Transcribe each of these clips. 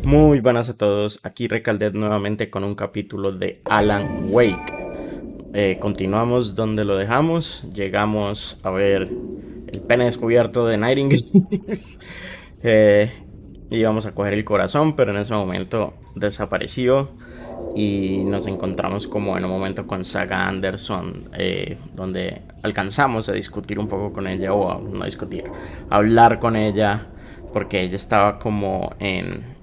Muy buenas a todos, aquí Recaldet nuevamente con un capítulo de Alan Wake. Continuamos donde lo dejamos, llegamos a ver el pene descubierto de Nightingale. eh, Íbamos a coger el corazón, pero en ese momento desapareció y nos encontramos como en un momento con Saga Anderson, donde alcanzamos a discutir un poco con ella, o a no discutir, a hablar con ella, porque ella estaba como en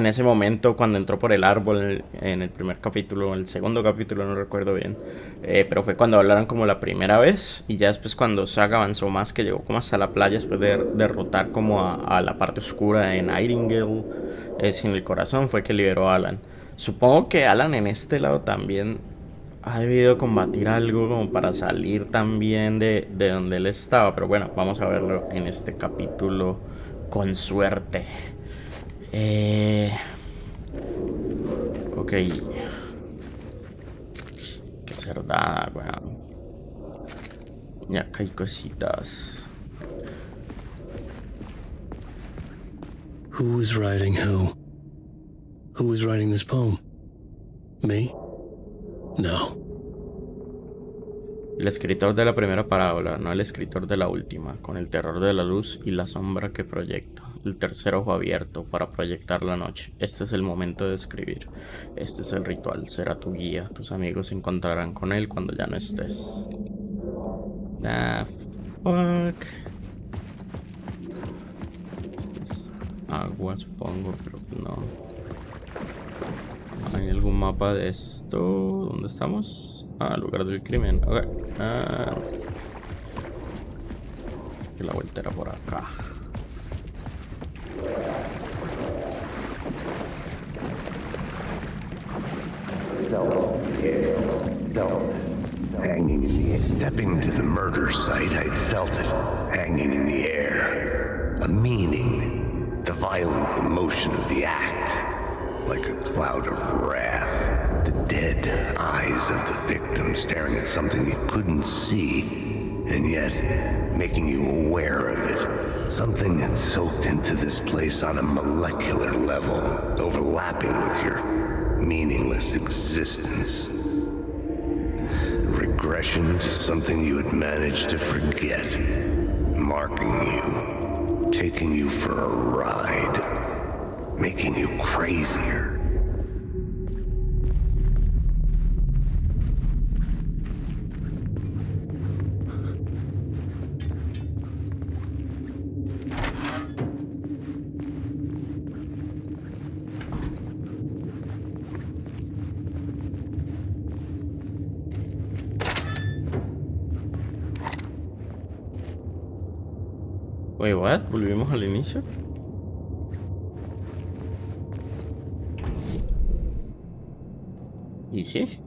ese momento cuando entró por el árbol en el primer capítulo, el segundo capítulo no recuerdo bien, pero fue cuando hablaron como la primera vez, y ya después cuando Saga avanzó más, que llegó como hasta la playa después de derrotar como a la parte oscura de Nightingale, sin el corazón, fue que liberó a Alan. Supongo que Alan en este lado también ha debido combatir algo como para salir también de donde él estaba, pero bueno, vamos a verlo en este capítulo con suerte. Ok. Qué cerdada, weón. Ya acá hay cositas. Who was writing who? Who was writing this poem? Me? No. El escritor de la primera parábola, no el escritor de la última, con el terror de la luz y la sombra que proyecta. El tercer ojo abierto para proyectar la noche. Este es el momento de escribir. Este es el ritual. Será tu guía. Tus amigos se encontrarán con él cuando ya no estés. Ah, fuck. Este es agua, supongo, pero no. ¿Hay algún mapa de esto? ¿Dónde estamos? Ah, lugar del crimen. Ok. Que la vuelta era por acá. Hanging in the air. Stepping to the murder site, I'd felt it, hanging in the air. A meaning, the violent emotion of the act, like a cloud of wrath. The dead eyes of the victim staring at something you couldn't see, and yet making you aware of it. Something had soaked into this place on a molecular level, overlapping with your meaningless existence. Regression to something you had managed to forget, marking you, taking you for a ride, making you crazier. Wait, what? ¿Volvimos al inicio? ¿Y sí?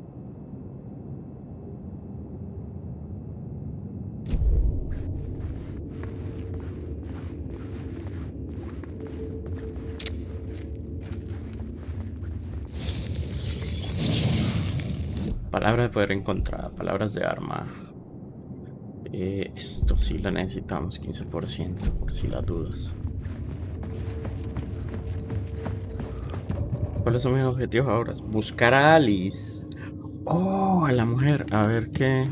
Palabra de poder encontrada, palabras de arma. Esto sí lo necesitamos, 15%, por si las dudas. ¿Cuáles son mis objetivos ahora? Buscar a Alice. Oh, a la mujer. A ver qué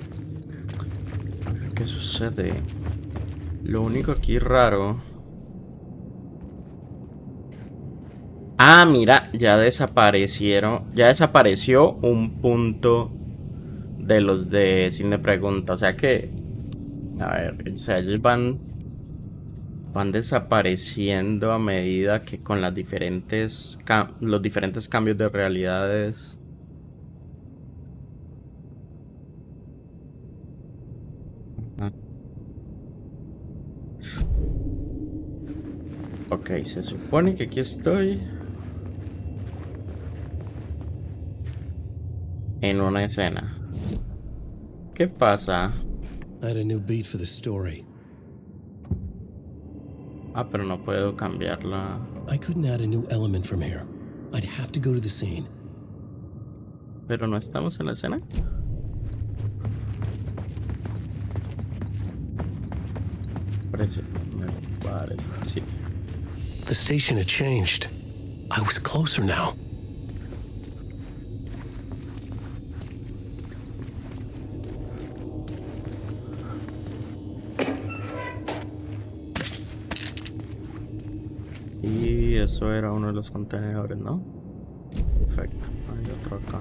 sucede. Lo único aquí raro. Ah, mira, ya desaparecieron. Ya desapareció un punto de los de sin de pregunta. O sea que, a ver, o sea, ellos van desapareciendo a medida que con las los diferentes cambios de realidades. Ajá. Ok, se supone que aquí estoy en una escena. ¿Qué pasa? I had a new beat for the story. Ah, pero no puedo cambiarla. I couldn't add a new element from here. I'd have to go to the scene. Pero no estamos en la escena. Me parece que sí. The station had changed. I was closer now. Y eso era uno de los contenedores, ¿no? Perfecto. Hay otro acá.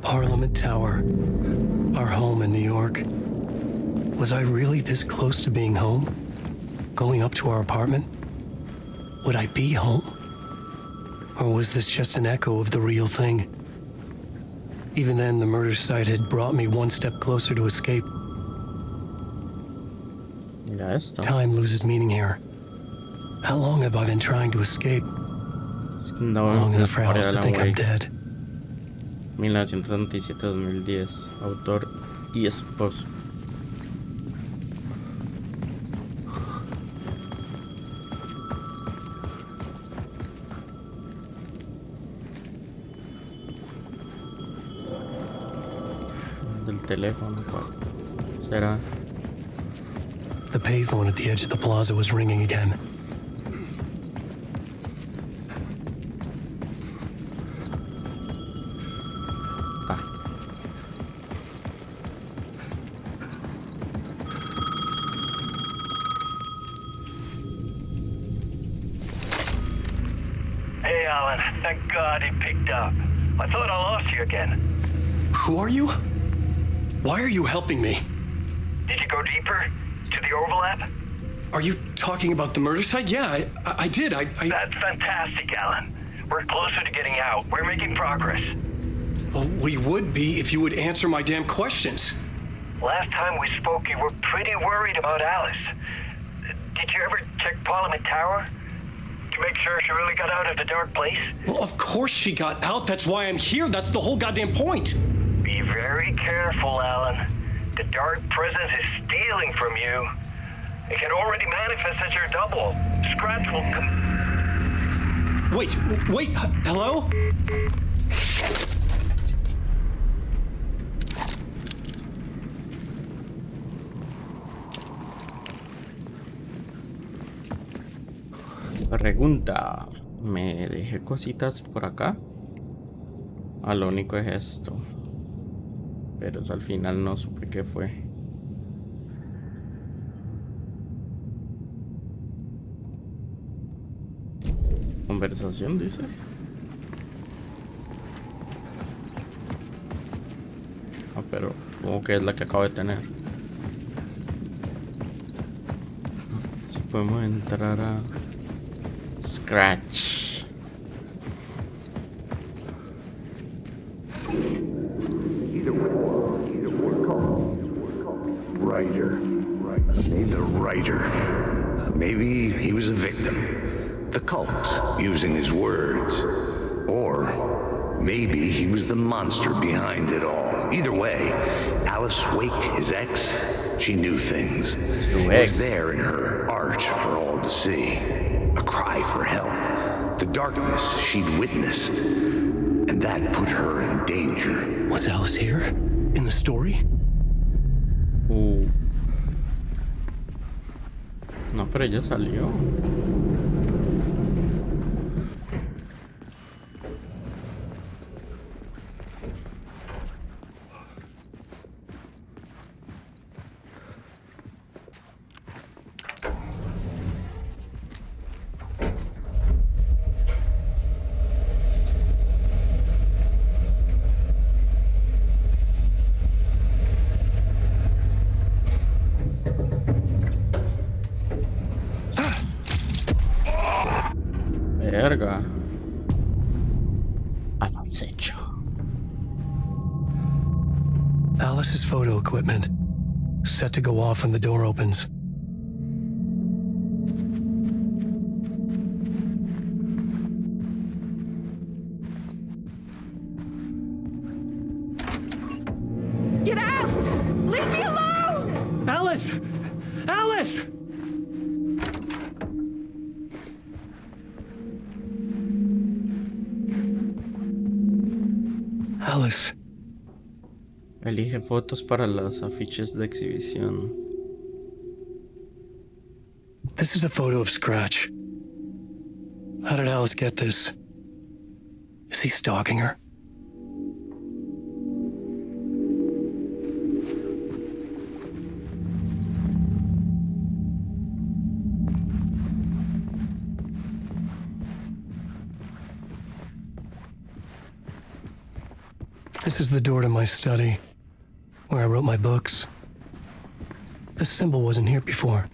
Parliament Tower, our home in New York. Was I really this close to being home? Going up to our apartment? Would I be home? Or was this just an echo of the real thing? Even then, the murder site had brought me one step closer to escape. Mira esto. Time loses meaning here. How long have I been trying to escape? Es que no Long veo enough for memoria Alice de to Alan think I'm Wake. dead. 1977-2010. Autor y esposo. Del teléfono, ¿cuál será? The payphone at the edge of the plaza was ringing again. Ah, Hey, Alan. Thank God it picked up. I thought I lost you again. Who are you? Why are you helping me? Did you go deeper? To the overlap? Are you talking about the murder site? Yeah, I did. I... That's fantastic, Alan. We're closer to getting out. We're making progress. Well, we would be if you would answer my damn questions. Last time we spoke, you were pretty worried about Alice. Did you ever check Parliament Tower? To make sure she really got out of the dark place? Well, of course she got out. That's why I'm here. That's the whole goddamn point. Be very careful, Alan. The dark presence is stealing from you. It can already manifest as your double. Scratch will come. Wait, hello? pregunta. ¿Me dejé cositas por acá? Ah, lo único es esto. Pero al final no supe qué fue. Conversación, dice. Ah, pero supongo que es la que acabo de tener. Si podemos entrar a Scratch. The writer. Maybe he was a victim. The cult, using his words. Or maybe he was the monster behind it all. Either way, Alice Wake, his ex, she knew things. It was there in her art for all to see. A cry for help. The darkness she'd witnessed. And that put her in danger. Was Alice here? In the story? No, pero ella salió. Verga. Al acecho. Alice's photo equipment. Set to go off when the door opens. Leave me alone! Alice! Alice! Alice. Elige fotos para las afiches de exhibición. This is a photo of Scratch. How did Alice get this? Is he stalking her? This is the door to my study, where I wrote my books. This symbol wasn't here before.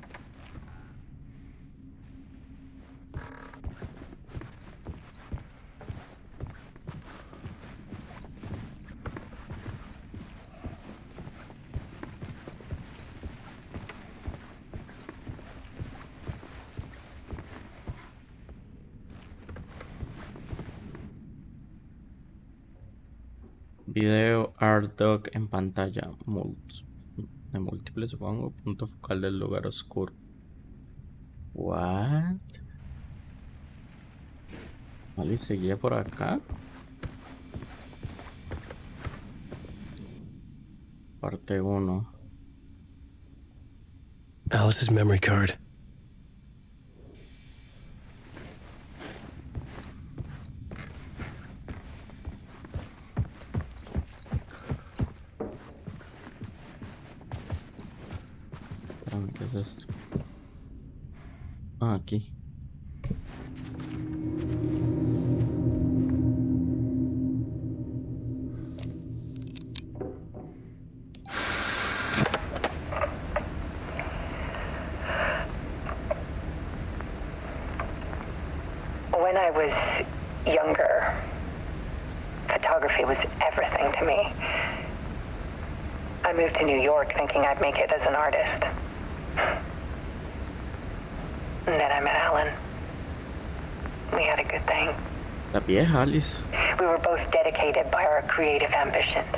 Video art doc en pantalla de múltiple, supongo. Punto focal del lugar oscuro. What? Vale, seguía por acá. Parte 1. Alice's memory card. ¿Qué es esto? Ah, aquí. When I was younger, photography was everything to me. I moved to New York thinking I'd make it as an artist. And then I met Alan. We had a good thing. La vieja Alice. We were both dedicated by our creative ambitions.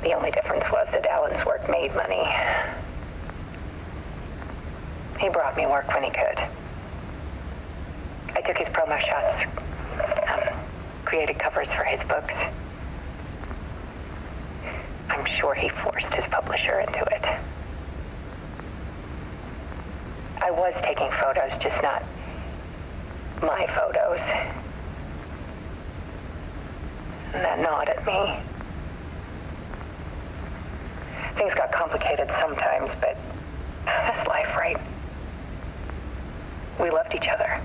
The only difference was that Alan's work made money. He brought me work when he could. I took his promo shots, created covers for his books. I'm sure he forced his publisher into it. I was taking photos, just not my photos. And that gnawed at me. Things got complicated sometimes, but that's life, right? We loved each other.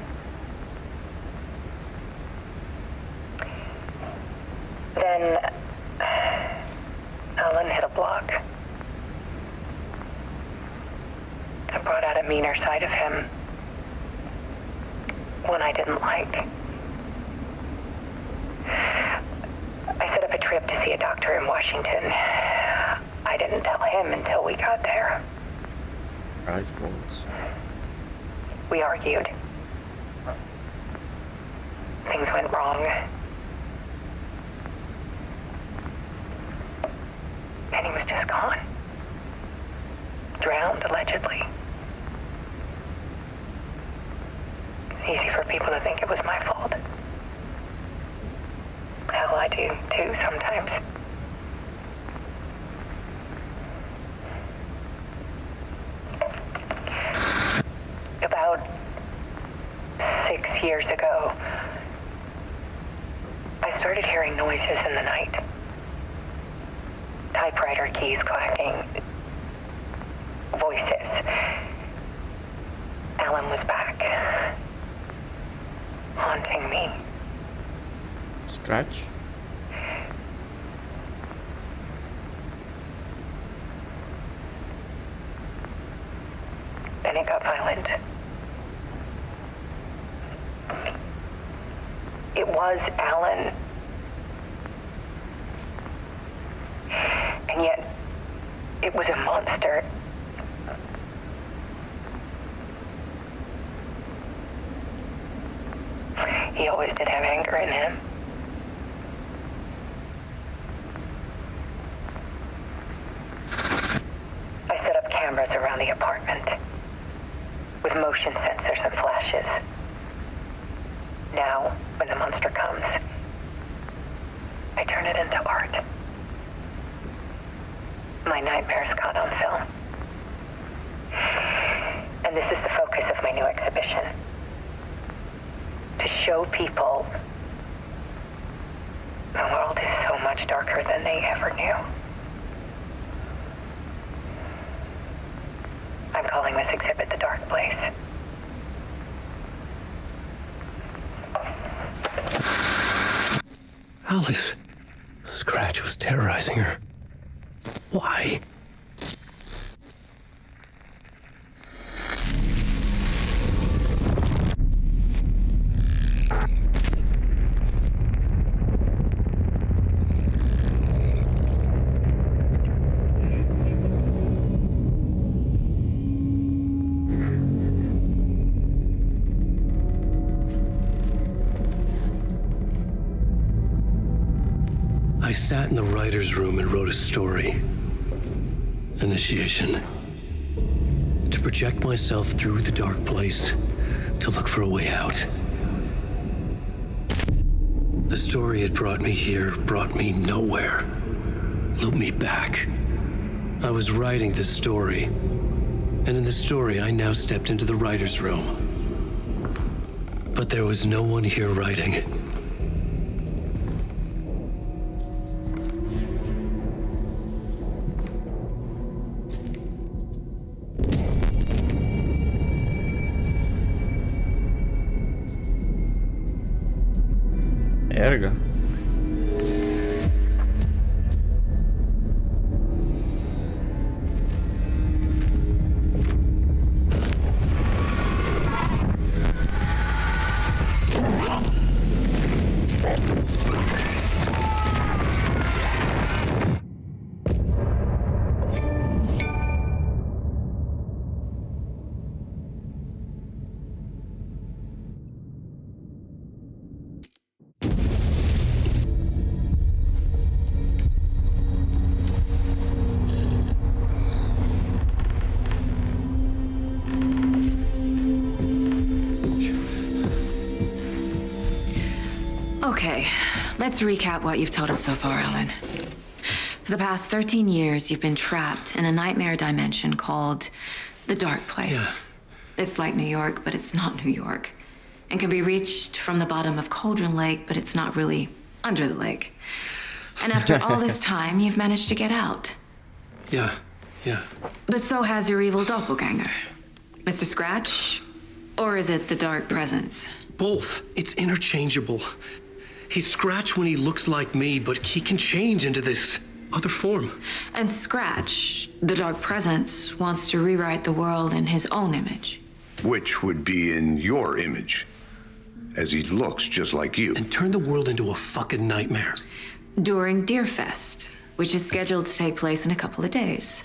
Then Alan hit a block. I brought out a meaner side of him. One I didn't like. I set up a trip to see a doctor in Washington. I didn't tell him until we got there. Rifles. We argued. Things went wrong. And he was just gone. Drowned, allegedly. Easy for people to think it was my fault. Hell, I do too sometimes. About 6 years ago, I started hearing noises in the night. Typewriter keys clacking. Voices. Alan was back. Haunting me. Scratch. Then it got violent. It was Alan. And yet, it was a monster. He always did have anger in him. motion sensors and flashes. Now, when the monster comes, I turn it into art. My nightmares caught on film. And this is the focus of my new exhibition. To show people the world is so much darker than they ever knew. I'm calling this exhibit The Dark Place. Alice. Scratch was terrorizing her. Why? I sat in the writer's room and wrote a story. Initiation. To project myself through the dark place, to look for a way out. The story had brought me here, brought me nowhere, looped me back. I was writing the story, and in the story I now stepped into the writer's room. But there was no one here writing it. Verga. Okay, let's recap what you've told us so far, Alan. For the past 13 years, you've been trapped in a nightmare dimension called the Dark Place. Yeah. It's like New York, but it's not New York. And can be reached from the bottom of Cauldron Lake, but it's not really under the lake. And after all this time, you've managed to get out. Yeah. But so has your evil doppelganger. Mr. Scratch? Or is it the Dark Presence? Both. It's interchangeable. He's Scratch when he looks like me, but he can change into this other form. And Scratch, the Dark Presence, wants to rewrite the world in his own image. Which would be in your image, as he looks just like you. And turn the world into a fucking nightmare. During Deerfest, which is scheduled to take place in a couple of days.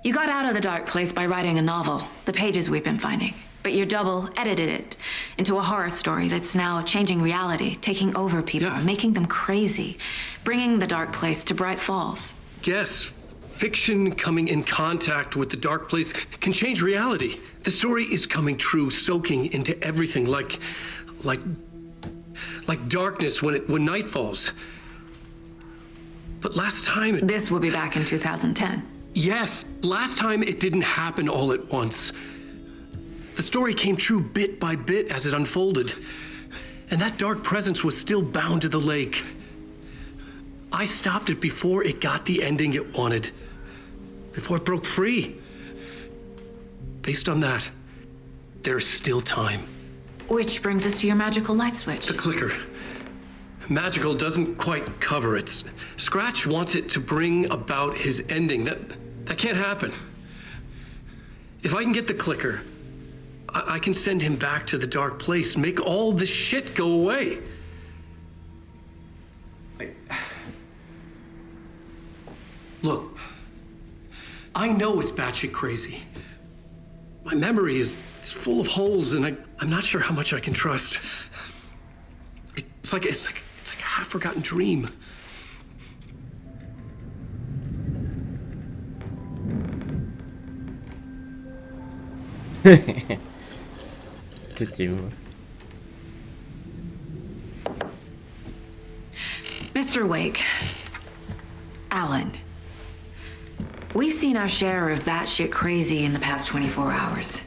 You got out of the Dark Place by writing a novel, the pages we've been finding. But your double edited it into a horror story that's now changing reality, taking over people, Yeah. making them crazy, bringing the Dark Place to Bright Falls. Yes, fiction coming in contact with the dark place can change reality. The story is coming true, soaking into everything like darkness when night falls. But last time This will be back in 2010. Yes, last time it didn't happen all at once. The story came true bit by bit as it unfolded. And that dark presence was still bound to the lake. I stopped it before it got the ending it wanted. Before it broke free. Based on that, there's still time. Which brings us to your magical light switch. The clicker. Magical doesn't quite cover it. Scratch wants it to bring about his ending. That can't happen. If I can get the clicker, I can send him back to the dark place, make all this shit go away. Look, I know it's batshit crazy. My memory is full of holes, and I'm not sure how much I can trust. It's like a half-forgotten dream. Qué chimbo. Mr. Wake. Alan. We've seen our share of batshit crazy in the past 24 hours.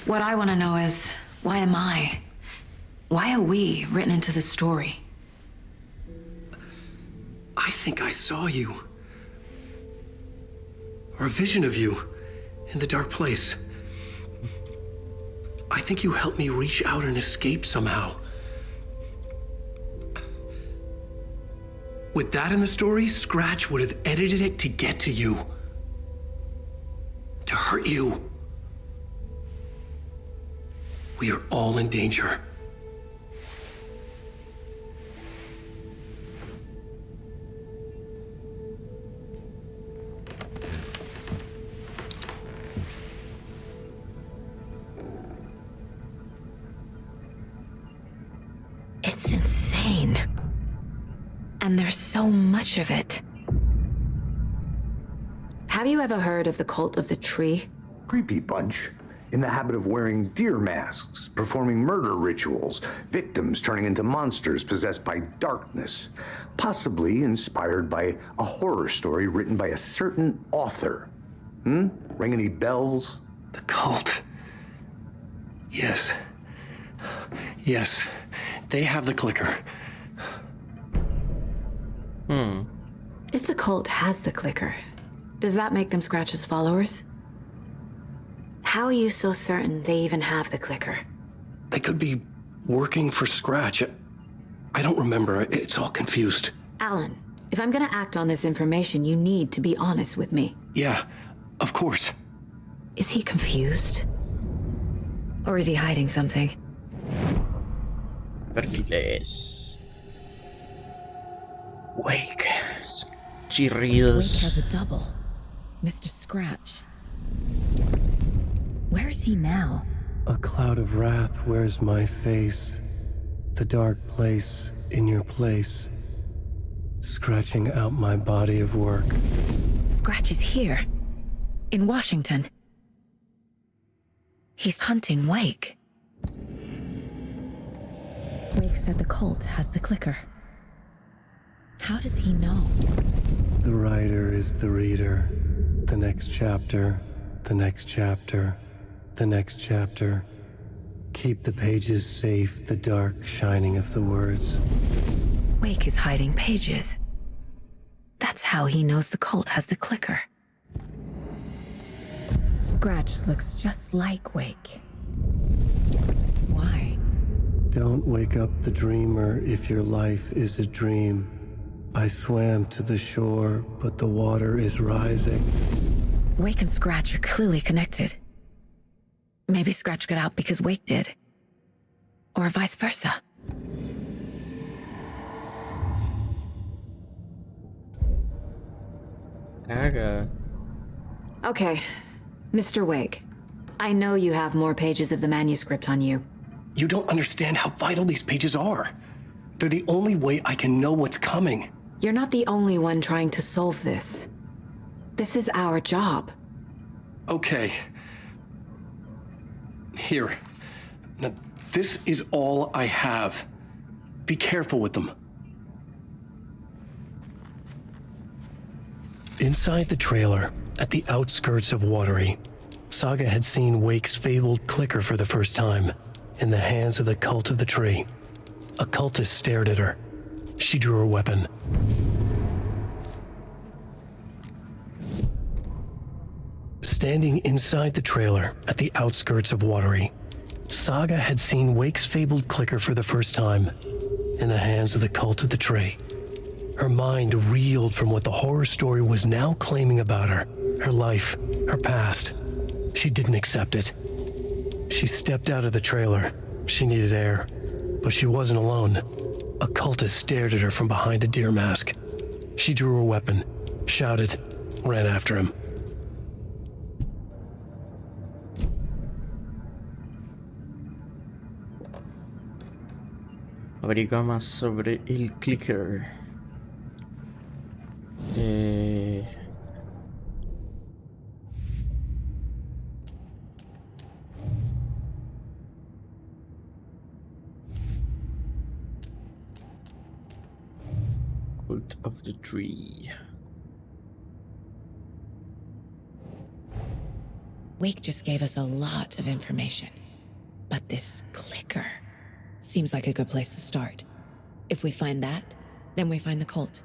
What I want to know is, why am I? Why are we written into the story? I think I saw you. Or a vision of you in the dark place. I think you helped me reach out and escape somehow. With that in the story, Scratch would have edited it to get to you. To hurt you. We are all in danger. It's insane. And there's so much of it. Have you ever heard of the cult of the tree? Creepy bunch. In the habit of wearing deer masks, performing murder rituals, victims turning into monsters possessed by darkness, possibly inspired by a horror story written by a certain author. Ring any bells? The cult. Yes. Yes. They have the clicker. If the cult has the clicker, does that make them Scratch's followers? How are you so certain they even have the clicker? They could be working for Scratch. I don't remember. It's all confused. Alan, if I'm gonna act on this information, you need to be honest with me. Yeah, of course. Is he confused? Or is he hiding something? Perfiles. Wake. Wake Chirridos. has a double. Mr. Scratch. Where is he now? A cloud of wrath wears my face. The dark place in your place. Scratching out my body of work. Scratch is here. In Washington. He's hunting Wake. Wake said the cult has the clicker. How does he know? The writer is the reader. The next chapter, the next chapter, the next chapter. Keep the pages safe, the dark shining of the words. Wake is hiding pages. That's how he knows the cult has the clicker. Scratch looks just like Wake. Why? Don't wake up the dreamer if your life is a dream. I swam to the shore, but the water is rising. Wake and Scratch are clearly connected. Maybe Scratch got out because Wake did. Or vice versa. Caga. Okay, Mr. Wake. I know you have more pages of the manuscript on you. You don't understand how vital these pages are. They're the only way I can know what's coming. You're not the only one trying to solve this. This is our job. Okay. Here. Now, this is all I have. Be careful with them. Inside the trailer, at the outskirts of Watery, Saga had seen Wake's fabled clicker for the first time, in the hands of the cult of the tree. A cultist stared at her. She drew her weapon. Standing inside the trailer at the outskirts of Watery, Saga had seen Wake's fabled clicker for the first time, in the hands of the cult of the tree. Her mind reeled from what the horror story was now claiming about her, her life, her past. She didn't accept it. She stepped out of the trailer. She needed air, but she wasn't alone. A cultist stared at her from behind a deer mask. She drew her weapon, shouted, ran after him. Averigua más sobre el clicker. Cult of the Tree. Wake just gave us a lot of information. But this clicker seems like a good place to start. If we find that, then we find the cult.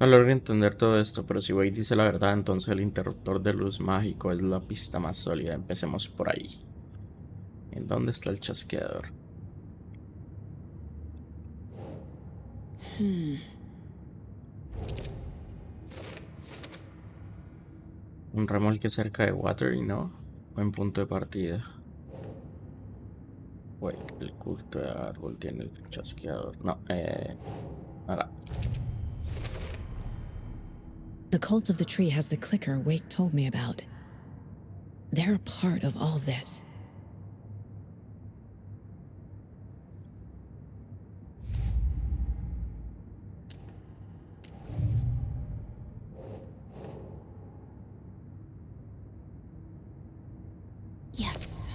No logro entender todo esto, pero si Wade dice la verdad, entonces el interruptor de luz mágico es la pista más sólida. Empecemos por ahí. ¿En dónde está el chasqueador? Un remolque cerca de Water, ¿no? O en punto de partida. Wait, el culto de árbol tiene el chasqueador. No, ahora. The cult of the tree has the clicker Wake told me about. They're a part of all of this. Yes.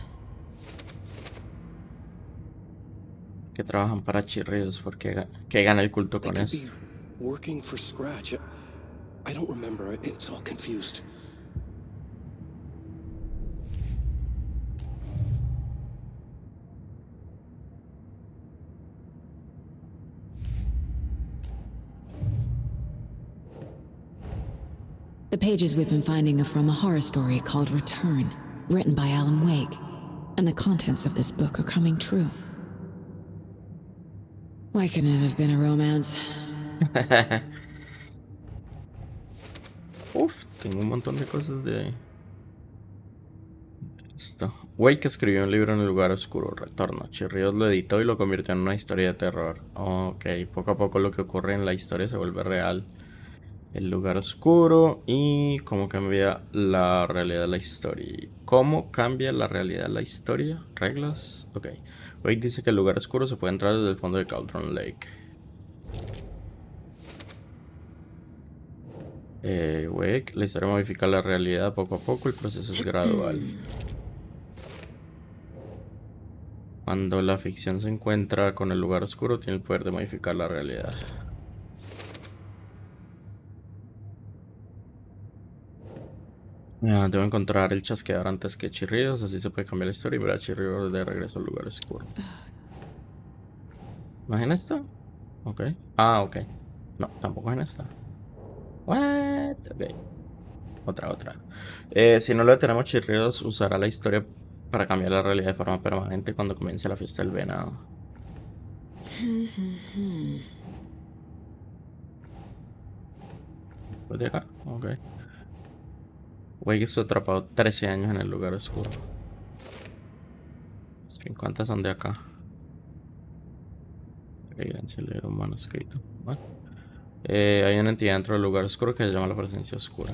Que trabajan para Chirridos, porque que gana el culto con esto. Working for Scratch. I don't remember. It's all confused. The pages we've been finding are from a horror story called Return, written by Alan Wake, and the contents of this book are coming true. Why couldn't it have been a romance? Uf, tengo un montón de cosas de esto. Wake escribió un libro en el lugar oscuro, Retorno. Chirridos lo editó y lo convirtió en una historia de terror. Ok, poco a poco lo que ocurre en la historia se vuelve real. El lugar oscuro y cómo cambia la realidad de la historia. ¿Cómo cambia la realidad de la historia? ¿Reglas? Ok. Wake dice que el lugar oscuro se puede entrar desde el fondo de Cauldron Lake. Wake, la historia modifica la realidad poco a poco, el proceso es gradual. Cuando la ficción se encuentra con el lugar oscuro, tiene el poder de modificar la realidad. Debo encontrar el chasqueador antes que Chirridos, así se puede cambiar la historia y ver a Chirridos de regreso al lugar oscuro. ¿No es en esta? Ok. Ah, ok. No, tampoco es en esta. What? Ok. Otra. Si no lo detenemos, Chirridos usará la historia para cambiar la realidad de forma permanente cuando comience la fiesta del venado. ¿Puede llegar? Ok. Wake estuvo atrapado 13 años en el lugar oscuro. ¿Cuántas son de acá? Evidencia leer un manuscrito. Bueno. Hay una entidad dentro del lugar oscuro que se llama la presencia oscura.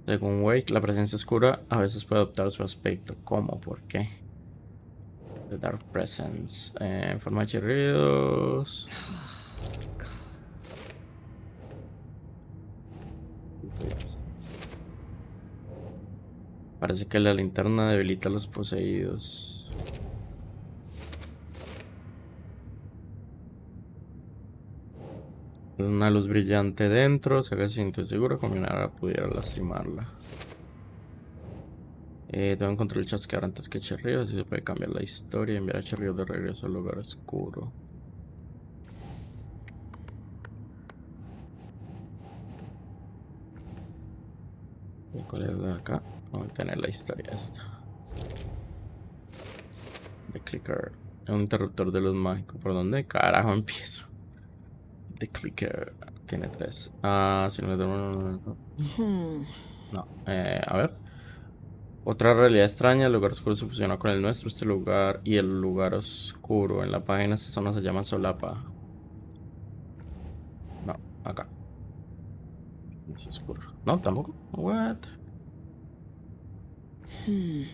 Según Wake, la presencia oscura a veces puede adoptar su aspecto. ¿Cómo? ¿Por qué? The Dark Presence. En forma de chirridos. Parece que la linterna debilita a los poseídos. Una luz brillante dentro, se ve siento seguro, combinará pudiera lastimarla. Tengo que encontrar el chasqueador antes que Chirridos, así se puede cambiar la historia y enviar a Chirridos de regreso al lugar oscuro. ¿Cuál es la de acá? Vamos a tener la historia esta. The Clicker. Un interruptor de luz mágico. ¿Por dónde carajo empiezo? The Clicker. Tiene 3. Si no le tengo... No. A ver. Otra realidad extraña. El lugar oscuro se fusiona con el nuestro. Este lugar y el lugar oscuro. En la página esta zona se llama solapa. No. Acá. Es oscuro. No, tampoco. What? Lo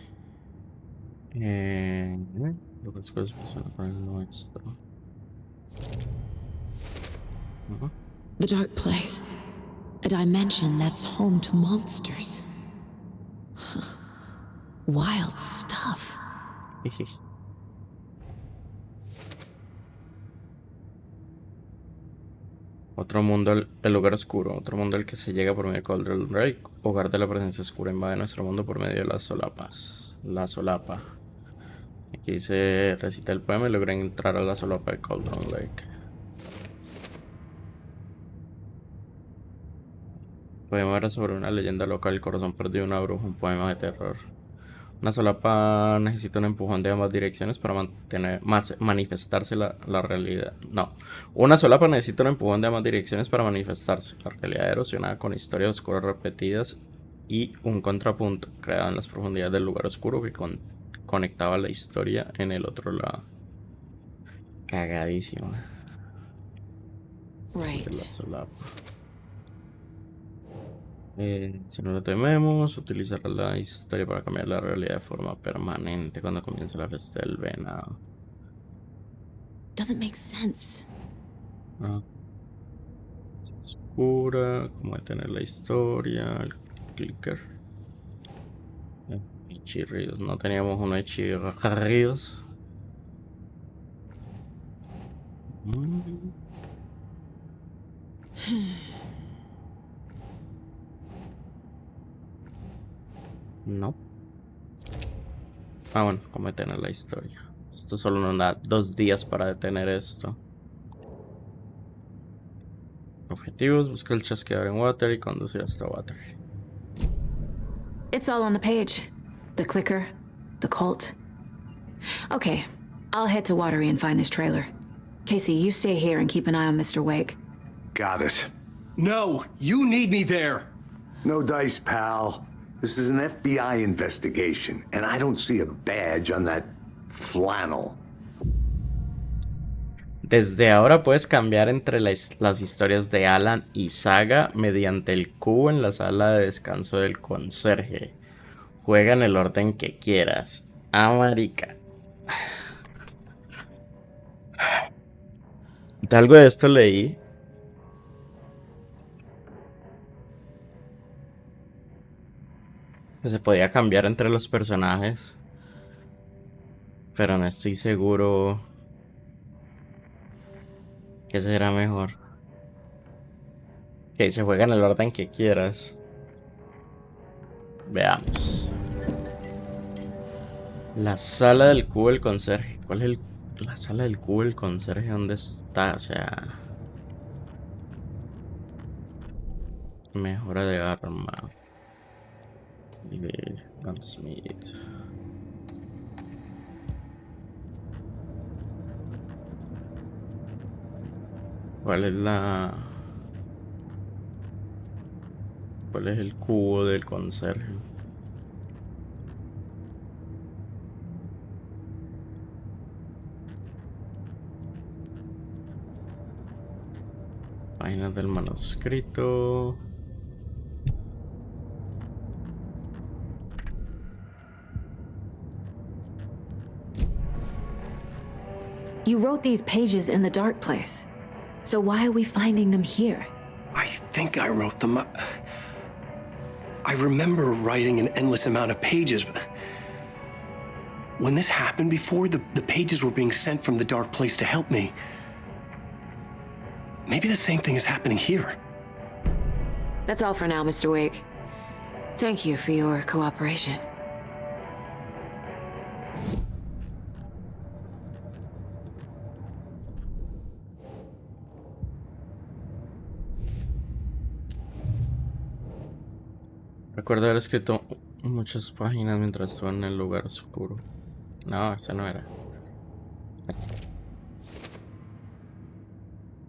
que después funciona con el nuestro. The dark place. A dimension that's home to monsters. Wild stuff. Otro mundo, el lugar oscuro. Otro mundo al que se llega por medio de Cauldron Lake. Hogar de la presencia oscura invade nuestro mundo por medio de las solapas. La solapa. Aquí se recita el poema y logra entrar a la solapa de Cauldron Lake. El poema era sobre una leyenda local, el corazón perdido de una bruja, un poema de terror. Una solapa necesita un empujón de ambas direcciones para manifestarse la realidad. No. Una solapa necesita un empujón de ambas direcciones para manifestarse. La realidad erosionada con historias oscuras repetidas y un contrapunto creado en las profundidades del lugar oscuro que conectaba la historia en el otro lado. Cagadísimo. Right. De la solapa. Si no lo tememos, utilizará la historia para cambiar la realidad de forma permanente cuando comience la fiesta del venado. Doesn't make sense. Oscura, cómo detener la historia, el clicker. Y chirridos, no teníamos uno de chirridos. No. Bueno, cómo detener la historia. Esto solo nos da 2 días para detener esto. Objetivos, buscar el chasqueador en Water y conducir hasta Water. It's all on the page. The clicker, the cult. Okay, I'll head to Watery and find this trailer. Casey, you stay here and keep an eye on Mr. Wake. Got it. No, you need me there. No dice, pal. This is an FBI investigation, and I don't see a badge on that flannel. Desde ahora puedes cambiar entre las historias de Alan y Saga mediante el cubo en la sala de descanso del conserje. Juega en el orden que quieras. Ah, marica. Algo de esto leí. Que se podía cambiar entre los personajes. Pero no estoy seguro que será mejor. Que se juega en el orden que quieras. Veamos. La sala del cubo del conserje. ¿Cuál es la sala del cubo del conserje? ¿Dónde está? O sea... Mejora de arma. Vivir, gunsmith. ¿Cuál es el cubo del conserje? Páginas del manuscrito. You wrote these pages in the dark place. So why are we finding them here? I think I wrote them. I remember writing an endless amount of pages, but when this happened before, the pages were being sent from the dark place to help me. Maybe the same thing is happening here. That's all for now, Mr. Wake. Thank you for your cooperation. Recuerdo haber escrito muchas páginas mientras estuve en el lugar oscuro. No, ese no era. Este.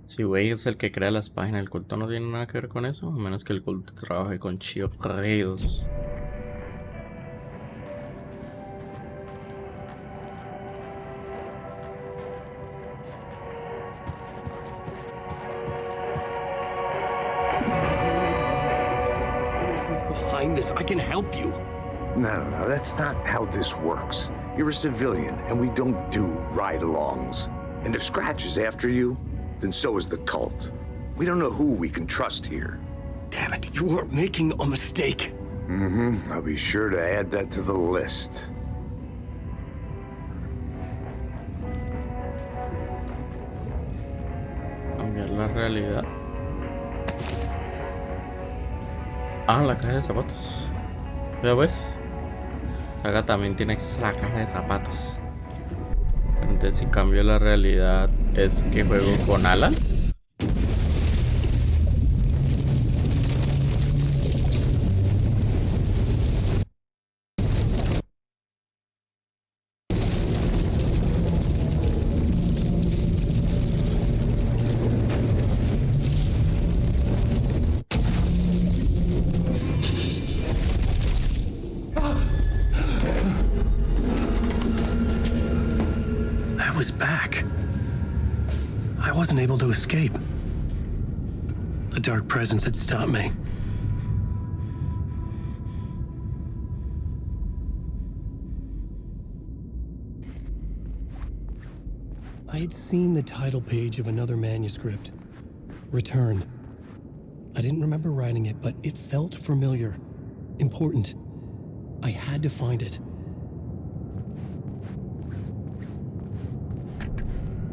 Si Wade es el que crea las páginas, el culto no tiene nada que ver con eso, a menos que el culto trabaje con chirridos. This. I can help you. No, that's not how this works. You're a civilian, and we don't do ride-alongs. And if Scratch is after you, then so is the cult. We don't know who we can trust here. Damn it, you are making a mistake. I'll be sure to add that to the list. Cambiar la realidad. Ah, la caja de zapatos. ¿Ya ves? Saga también tiene acceso a la caja de zapatos. Entonces, si cambio la realidad, ¿es que juego con Alan? I was back. I wasn't able to escape. The dark presence had stopped me. I had seen the title page of another manuscript, Return. I didn't remember writing it, but it felt familiar, important. I had to find it.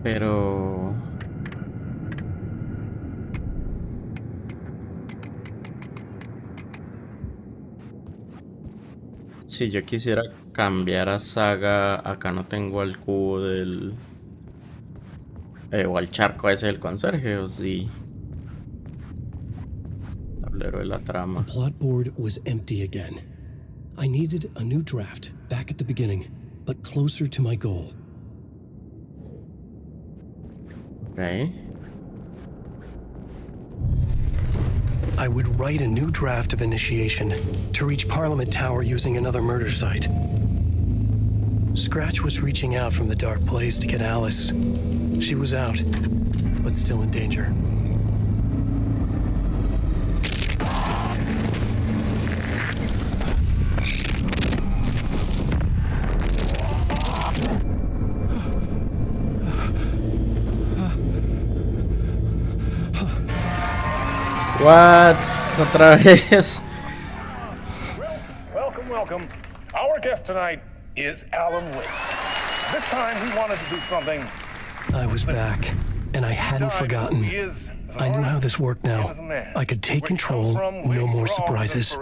Pero... si yo quisiera cambiar a Saga, acá no tengo al cubo del... o al charco ese del conserje, o sí. Tablero de la trama. The plot board was empty again. I needed a new draft, back at the beginning, but closer to my goal. Ok. I would write a new draft of Initiation to reach Parliament Tower using another murder site. Scratch was reaching out from the dark place to get Alice. She was out, but still in danger. What? Otra vez. Welcome. Our guest tonight is Alan Wake. This time he wanted to do something. I was back, and I hadn't forgotten. I knew how this worked now. I could take control, no more surprises.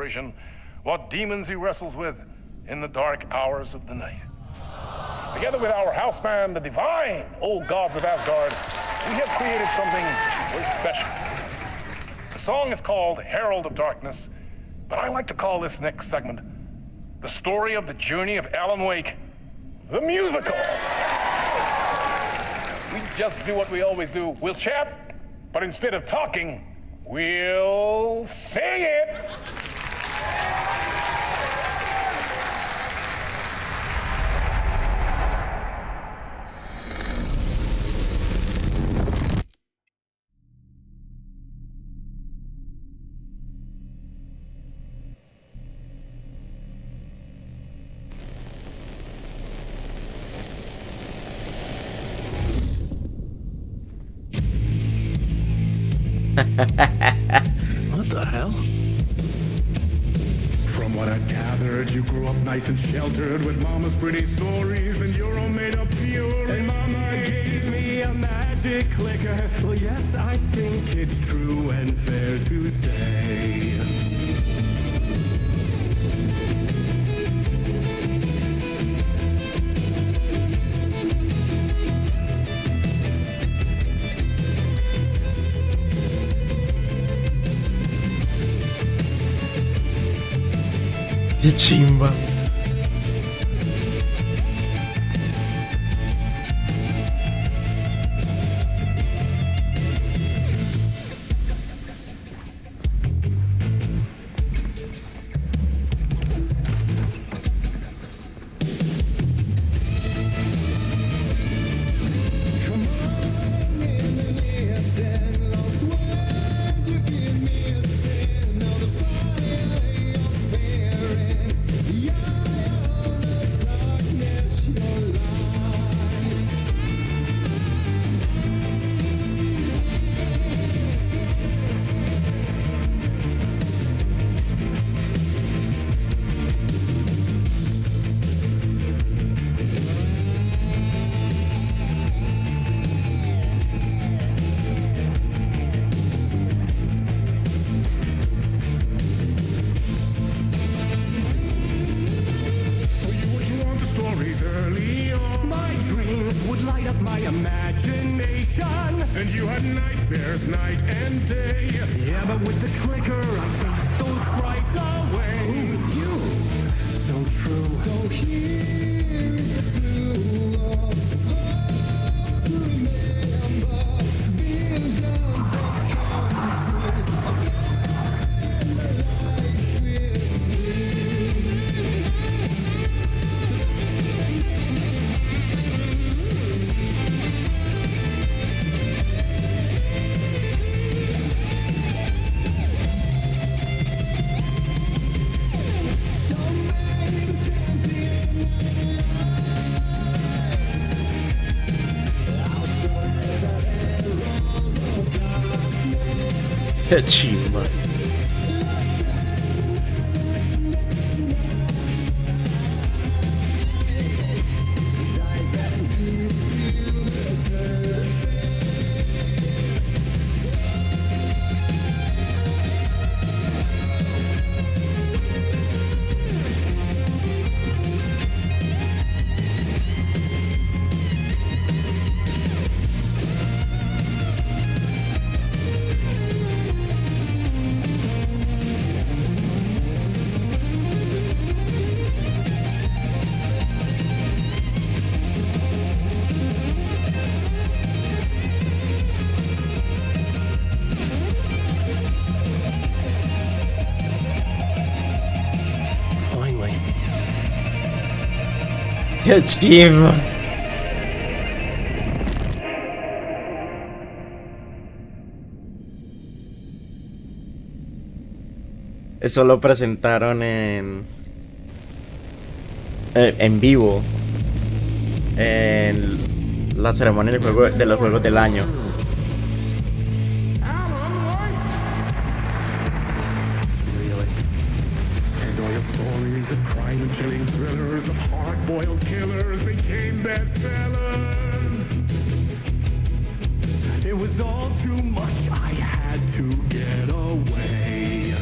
What demons he wrestles with in the dark hours of the night. Together with our house band, the divine old gods of Asgard, we have created something very special. The song is called Herald of Darkness, but I like to call this next segment the story of the journey of Alan Wake, the musical. We just do what we always do. We'll chat, but instead of talking, we'll sing it. What the hell? From what I've gathered, you grew up nice and sheltered with mama's pretty stories and your own made-up fury. And mama gave me a magic clicker. Well, yes, I think it's true and fair to say. ¡Qué chimba! Yeah. And you had nightmares night and day. Yeah, but with the clicker, I chased those frights away. Ooh, you, so true. So here's the clue of hope to remember. Visions that come true again, the lights will Qué chimba. Finally. Qué chimba. Eso lo presentaron en vivo en la ceremonia de los Juegos del Año. really. And all your stories of crime and chilling thrillers of hard-boiled killers became bestsellers. It was all too much, I had to get away.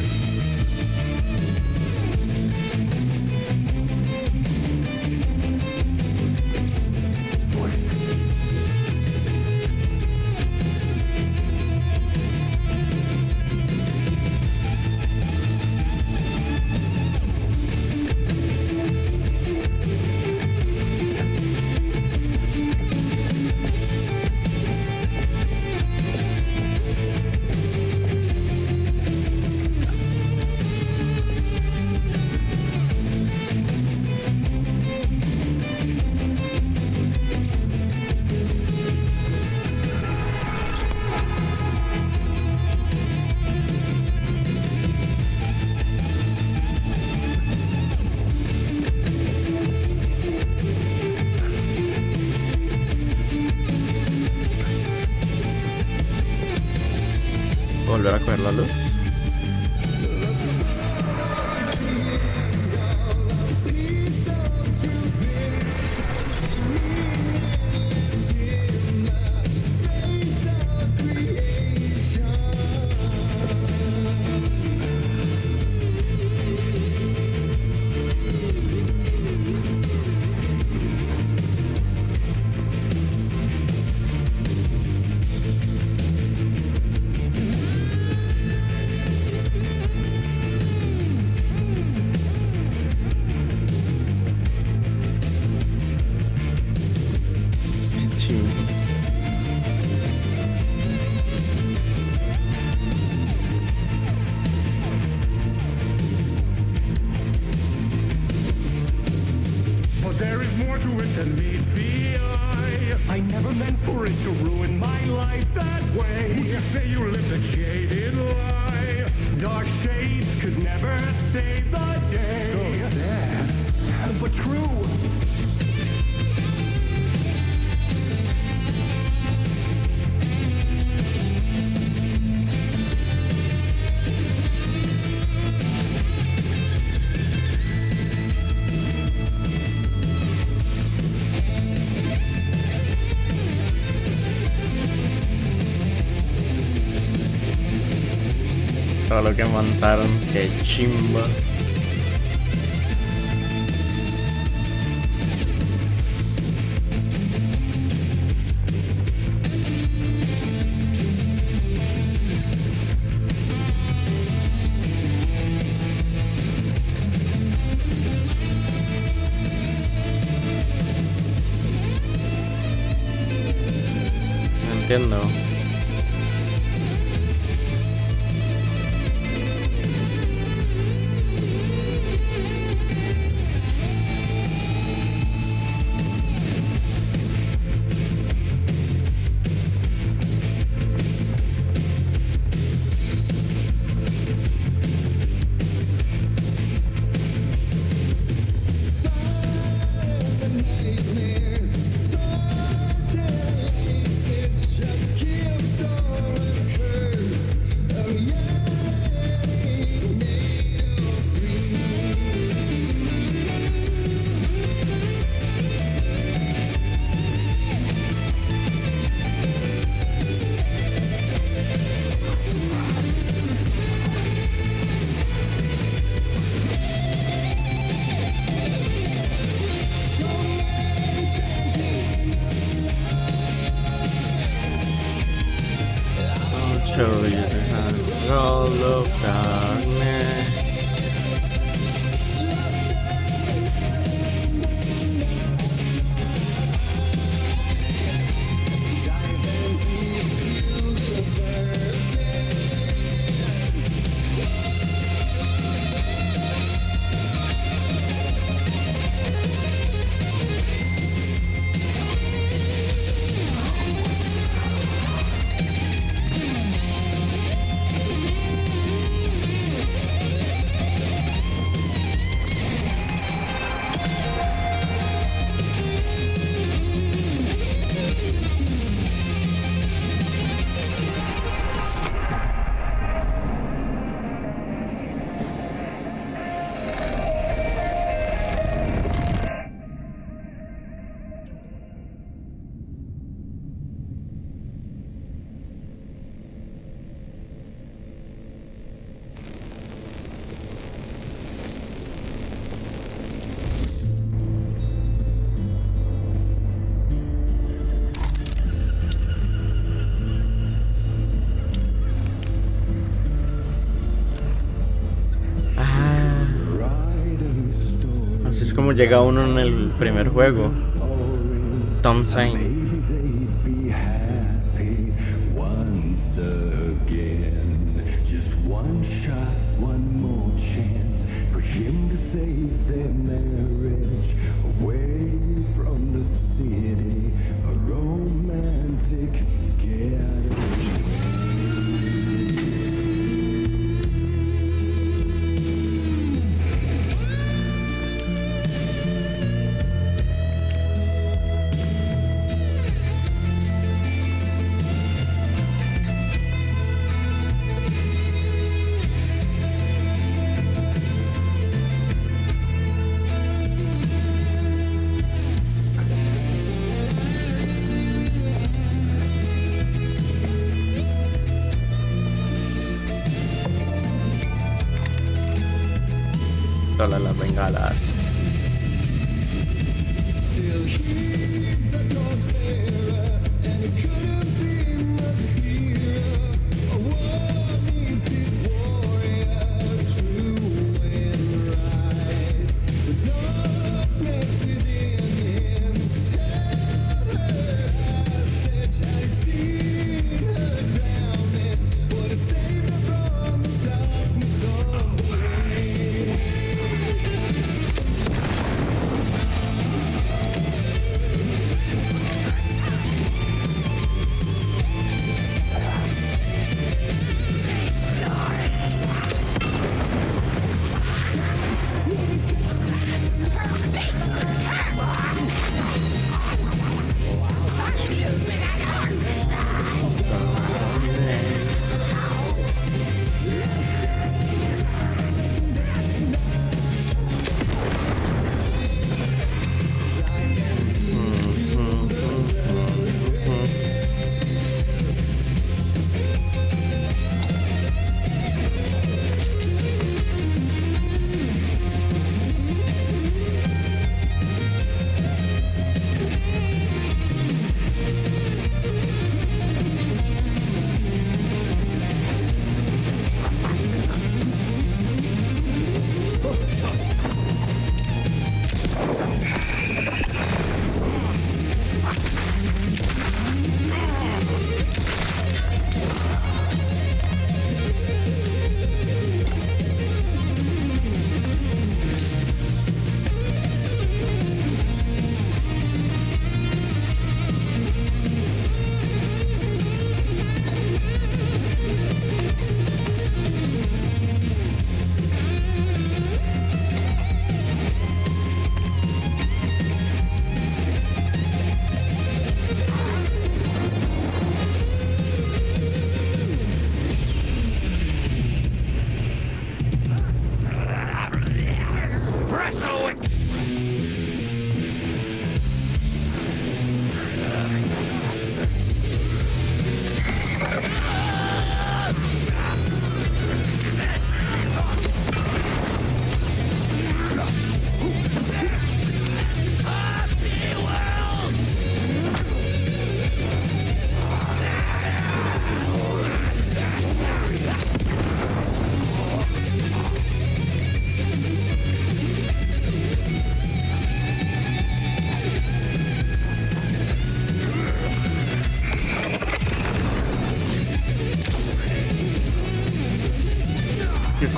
Volver a coger la luz. But there is more to it than meets the eye. I never meant for it to ruin my life that way. Would you say you lived a jaded lie? Dark shades could never save the day. So sad, but true. Todo lo que montaron, qué chimba. entiendo. Show you the roll of darkness. Así es como llega uno en el primer juego. Tom Sain. Todas las bengalas.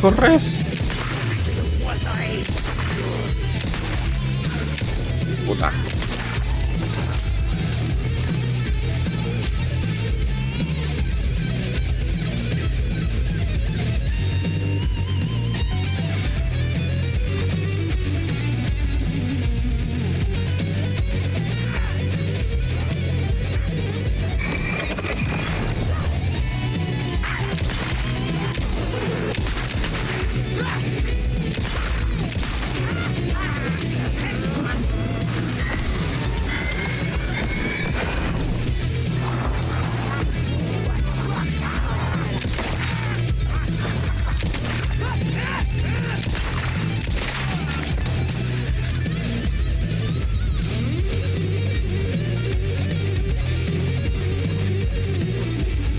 corres? Puta.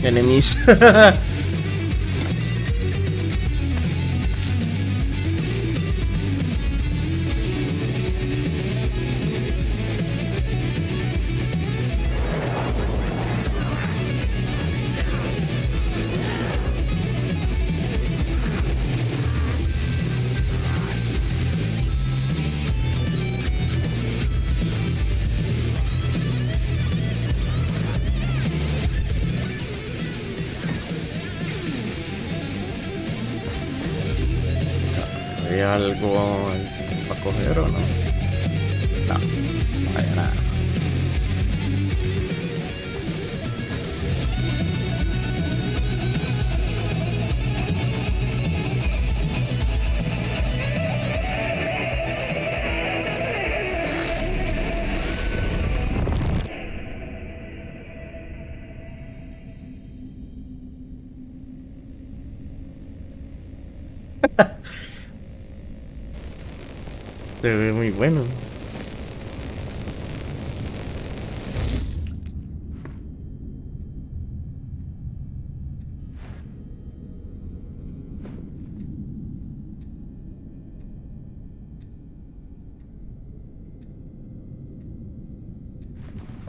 Enemies. ¿Hay algo para coger o no? No, no hay nada. Se ve muy bueno.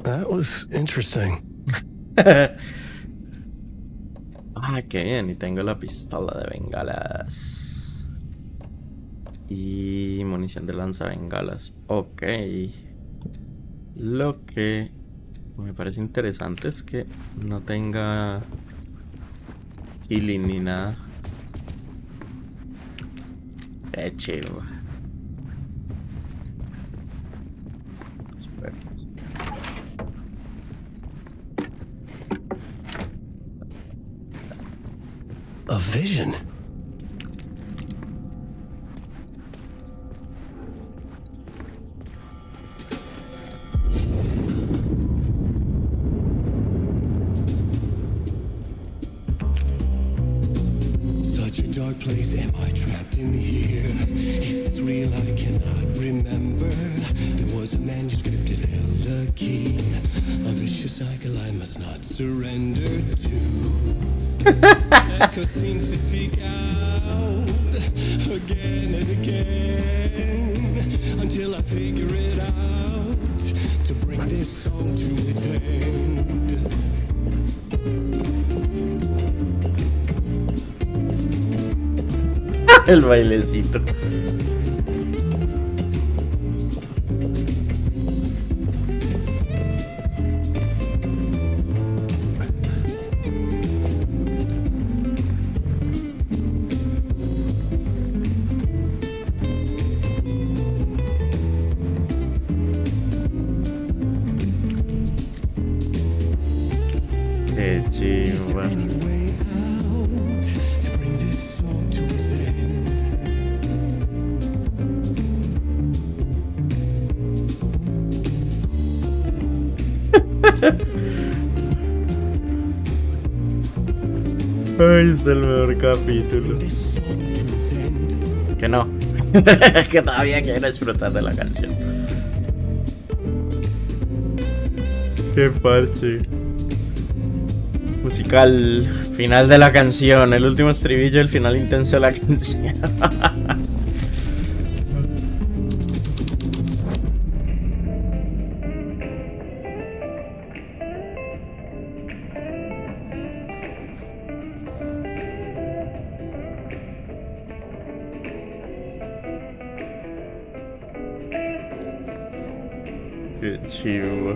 That was interesting. Ah, qué bien. Y tengo la pistola de bengalas. Y munición de lanzabengalas. Ok. Lo que me parece interesante es que no tenga healing ni nada. Qué chido. A vision. Such a dark place, am I trapped in here? Is this real? I cannot remember. There was a manuscript, it held a key. A vicious cycle I must not surrender to. Echo seems to seek out again and again until I figure it out to bring this song to its end. El bailecito. Qué chiva. Ay, es el mejor capítulo. Que no. Es que todavía quiero disfrutar de la canción. Qué parche. Musical. Final de la canción. El último estribillo, el final intenso de la canción. Qué chivo.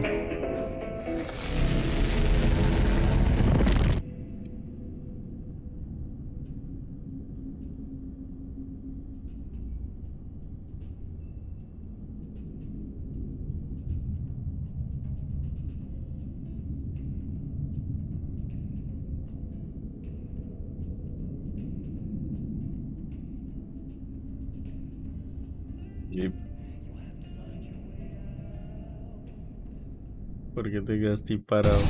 Y- ¿Por qué te quedaste ahí parado?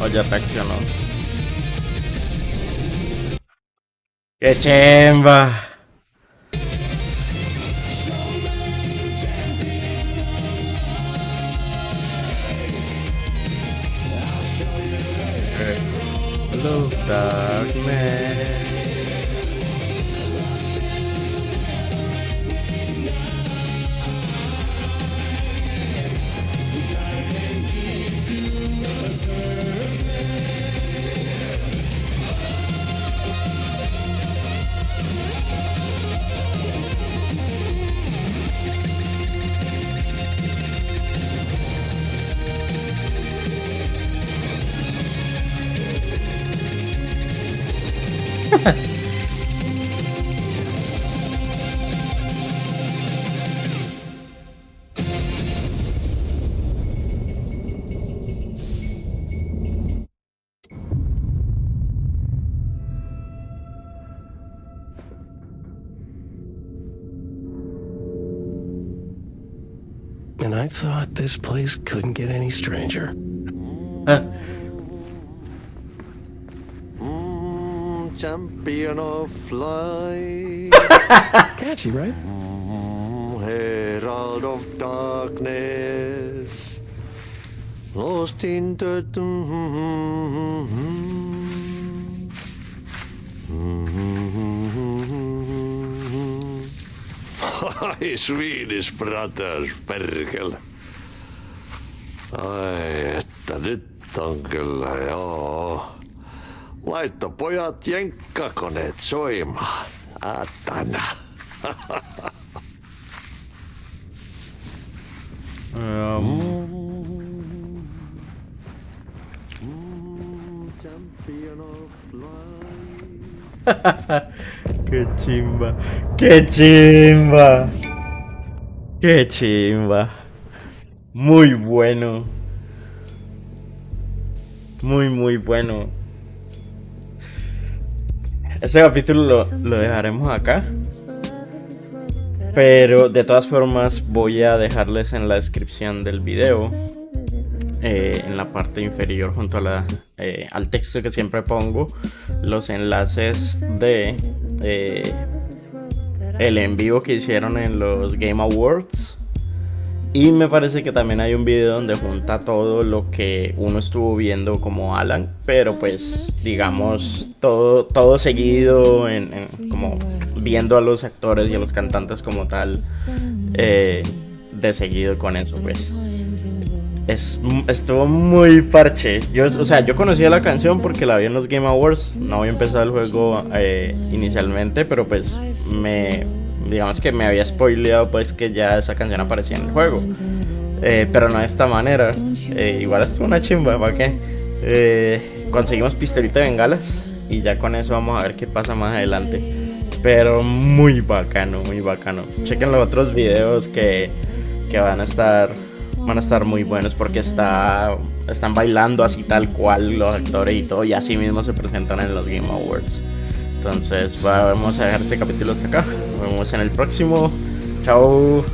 Oh, ya reaccionó. ¡Qué chimba! Hello, darkness. And I thought this place couldn't get any stranger. Champion of light, Catchy, right? herald of darkness, lost in the Ai, Swedish brothers, perkele. Ai, että nyt on kyllä, joo. Laitto pojat jenkkakoneet soimaan. Atana. Champion of light. ¡Qué chimba! ¡Qué chimba! ¡Qué chimba! Muy bueno. Muy, muy bueno. Este capítulo lo dejaremos acá. Pero de todas formas voy a dejarles en la descripción del video, en la parte inferior junto a al texto que siempre pongo, los enlaces de el en vivo que hicieron en los Game Awards. Y me parece que también hay un video donde junta todo lo que uno estuvo viendo como Alan, pero pues digamos todo seguido, como viendo a los actores y a los cantantes como tal, de seguido con eso pues. Estuvo muy parche. Yo conocía la canción porque la vi en los Game Awards. No había empezado el juego inicialmente, pero pues digamos que me había spoileado pues que ya esa canción aparecía en el juego, pero no de esta manera. Igual estuvo una chimba, ¿para qué? Conseguimos pistolita de bengalas y ya con eso vamos a ver qué pasa más adelante. Pero muy bacano, muy bacano. Chequen los otros videos que van a estar muy buenos porque están bailando así tal cual los actores y todo, y así mismo se presentan en los Game Awards. Entonces vamos a dejar este capítulo hasta acá. Nos vemos en el próximo. Chao.